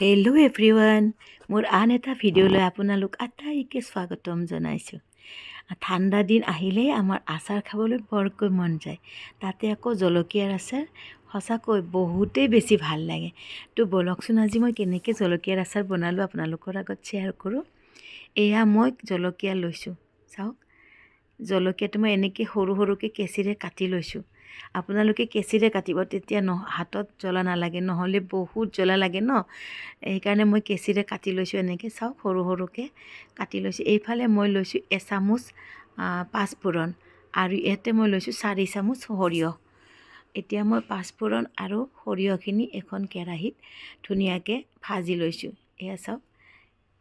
Hello' everyone, মোৰ আন এটা ভিডিঅ'লৈ আপোনালোক আটাইকে স্বাগতম জনাইছোঁ। ঠাণ্ডা দিন আহিলেই আমাৰ আচাৰ খাবলৈ বৰকৈ মন যায়। তাতে আকৌ জলকীয়াৰ আচাৰ সঁচাকৈ বহুতেই বেছি ভাল লাগে। তো বলকচোন আজি মই কেনেকৈ জলকীয়াৰ আচাৰ বনালোঁ আপোনালোকৰ আগত শ্বেয়াৰ কৰোঁ। এয়া মই জলকীয়া লৈছোঁ, চাওক। জলকীয়াটো মই এনেকৈ সৰু সৰুকৈ কেঁচিৰে কাটি লৈছোঁ। আপোনালোকে কেঁচিৰে কাটিব, তেতিয়া হাতত জ্বলা নালাগে, নহ'লে বহুত জ্বলা লাগে ন। সেইকাৰণে মই কেঁচিৰে কাটি লৈছোঁ, এনেকৈ চাওক সৰু সৰুকৈ কাটি লৈছোঁ। এইফালে মই লৈছোঁ এচামুচ পাঁচফোৰণ আৰু ইয়াতে মই লৈছোঁ 4 চামুচ সৰিয়হ। এতিয়া মই পাঁচফোৰণ আৰু সৰিয়হখিনি এখন কেৰাহীত ধুনীয়াকৈ ভাজি লৈছোঁ। এয়া চাওক,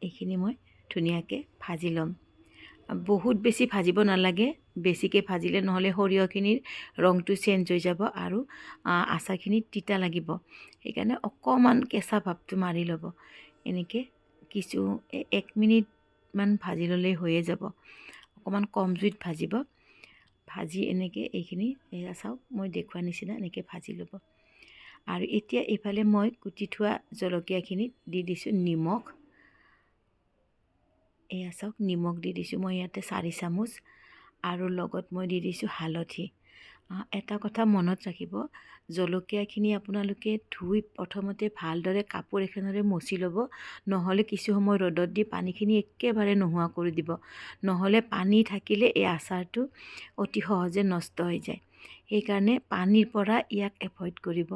এইখিনি মই ধুনীয়াকৈ ভাজি ল'ম। বহুত বেছি ভাজিব নালাগে, বেছিকৈ ভাজিলে নহ'লে সৰিয়হখিনিৰ ৰংটো চেঞ্জ হৈ যাব আৰু আচাৰখিনি তিতা লাগিব। সেইকাৰণে অকণমান কেঁচা ভাৱটো মাৰি ল'ব। এনেকৈ 1 মিনিটমান ভাজি ল'লেই হৈয়ে যাব। অকণমান কম জুইত ভাজিব। ভাজি এনেকৈ এইখিনি এয়া চাওক, মই দেখুওৱা নিচিনা এনেকৈ ভাজি ল'ব। আৰু এতিয়া এইফালে মই কুটি থোৱা জলকীয়াখিনিত দি দিছোঁ নিমখ। এয়া চাওক, নিমখ দি দিছোঁ মই ইয়াতে 4 চামুচ আৰু লগত মই দি দিছোঁ হালধি। এটা কথা মনত ৰাখিব, জলকীয়াখিনি আপোনালোকে ধুই প্ৰথমতে ভালদৰে কাপোৰ এখনেৰে মচি ল'ব, নহ'লে কিছু সময় ৰ'দত দি পানীখিনি একেবাৰে নোহোৱা কৰি দিব। নহ'লে পানী থাকিলে এই আচাৰটো অতি সহজে নষ্ট হৈ যায়। সেইকাৰণে পানীৰ পৰা ইয়াক এভইড কৰিব।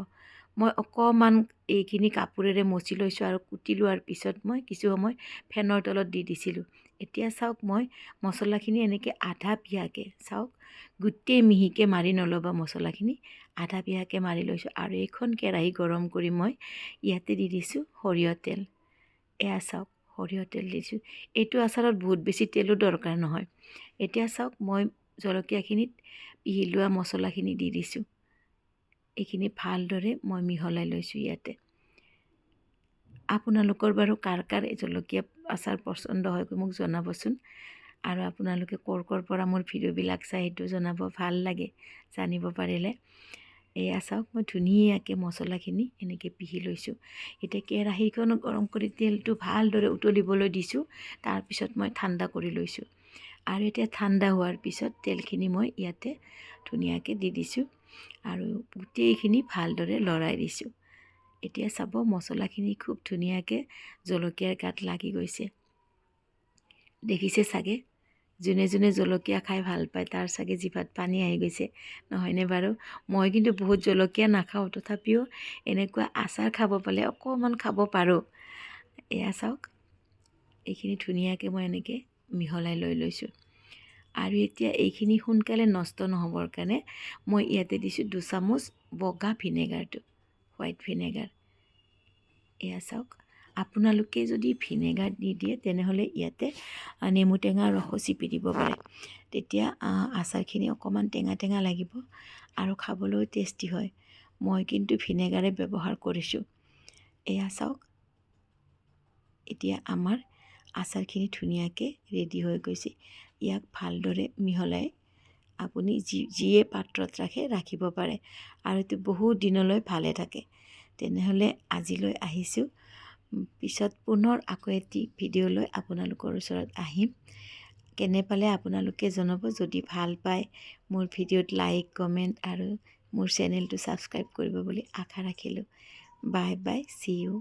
মই অকণমান এইখিনি কাপোৰেৰে মচি লৈছোঁ আৰু কুটি লোৱাৰ পিছত মই কিছু সময় ফেনৰ তলত দি দিছিলোঁ। এতিয়া চাওক, মই মছলাখিনি এনেকৈ আধা পিয়াকৈ চাওক, গোটেই মিহিকৈ মাৰি নল'বা মছলাখিনি, আধা পিয়াকৈ মাৰি লৈছোঁ। আৰু এইখন কেৰাহী গৰম কৰি মই ইয়াতে দি দিছোঁ সৰিয়হ তেল। এয়া চাওক, সৰিয়হ তেল দিছোঁ। এইটো আচাৰত বহুত বেছি তেলো দৰকাৰ নহয়। এতিয়া চাওক, মই জলকীয়াখিনিত পিহি লোৱা মছলাখিনি দি দিছোঁ। এইখিনি ভালদৰে মই মিহলাই লৈছোঁ ইয়াতে। আপোনালোকৰ বাৰু কাৰ কাৰ জলকীয়া আচাৰ পচন্দ হয় মোক জনাবচোন। আৰু আপোনালোকে ক'ৰ পৰা মোৰ ভিডিঅ'বিলাক চাই সেইটো জনাব, ভাল লাগে জানিব পাৰিলে। এয়া চাওক, মই ধুনীয়াকৈ মছলাখিনি এনেকৈ পিহি লৈছোঁ। এতিয়া কেৰাহীখন গৰম কৰি তেলটো ভালদৰে উতলিবলৈ দিছোঁ। তাৰপিছত মই ঠাণ্ডা কৰি লৈছোঁ। আৰু এতিয়া ঠাণ্ডা হোৱাৰ পিছত তেলখিনি মই ইয়াতে ধুনীয়াকৈ দি দিছোঁ আৰু গোটেইখিনি ভালদৰে লৰাই দিছোঁ। এতিয়া চাব, মছলাখিনি খুব ধুনীয়াকৈ জলকীয়াৰ গাত লাগি গৈছে। দেখিছে চাগে, যোনে যোনে জলকীয়া খাই ভাল পায় তাৰ চাগে জিভাত পানী আহি গৈছে, নহয়নে বাৰু? মই কিন্তু বহুত জলকীয়া নাখাওঁ, তথাপিও এনেকুৱা আচাৰ খাব পালে অকণমান খাব পাৰোঁ। এয়া চাওক, এইখিনি ধুনীয়াকৈ মই এনেকৈ মিহলাই লৈছোঁ। আৰু এতিয়া এইখিনি সোনকালে নষ্ট নহ'বৰ কাৰণে মই ইয়াতে দিছোঁ 2 চামুচ বগা ভিনেগাৰটো, হোৱাইট ভিনেগাৰ। এয়া চাওক, আপোনালোকে যদি ভিনেগাৰ নিদিয়ে তেনেহ'লে ইয়াতে নেমু টেঙা ৰসো চিপি দিব পাৰে। তেতিয়া আচাৰখিনি অকণমান টেঙা টেঙা লাগিব আৰু খাবলৈও টেষ্টি হয়। মই কিন্তু ভিনেগাৰে ব্যৱহাৰ কৰিছোঁ। এয়া চাওক, এতিয়া আমাৰ আচাৰখিনি ধুনীয়াকৈ ৰেডি হৈ গৈছে। ইয়াক ভালদৰে মিহলাই আপুনি যিয়ে পাত্ৰত ৰাখিব পাৰে আৰু এইটো বহুত দিনলৈ ভালে থাকে। তেনেহ'লে আজিলৈ আহিছোঁ। পিছত পুনৰ আকৌ এটি ভিডিঅ' লৈ আপোনালোকৰ ওচৰত আহিম। কেনে পালে আপোনালোকে জনাব। যদি ভাল পায় মোৰ ভিডিঅ'ত লাইক, কমেণ্ট আৰু মোৰ চেনেলটো ছাবস্ক্ৰাইব কৰিব বুলি আশা ৰাখিলোঁ। Bye bye, see U.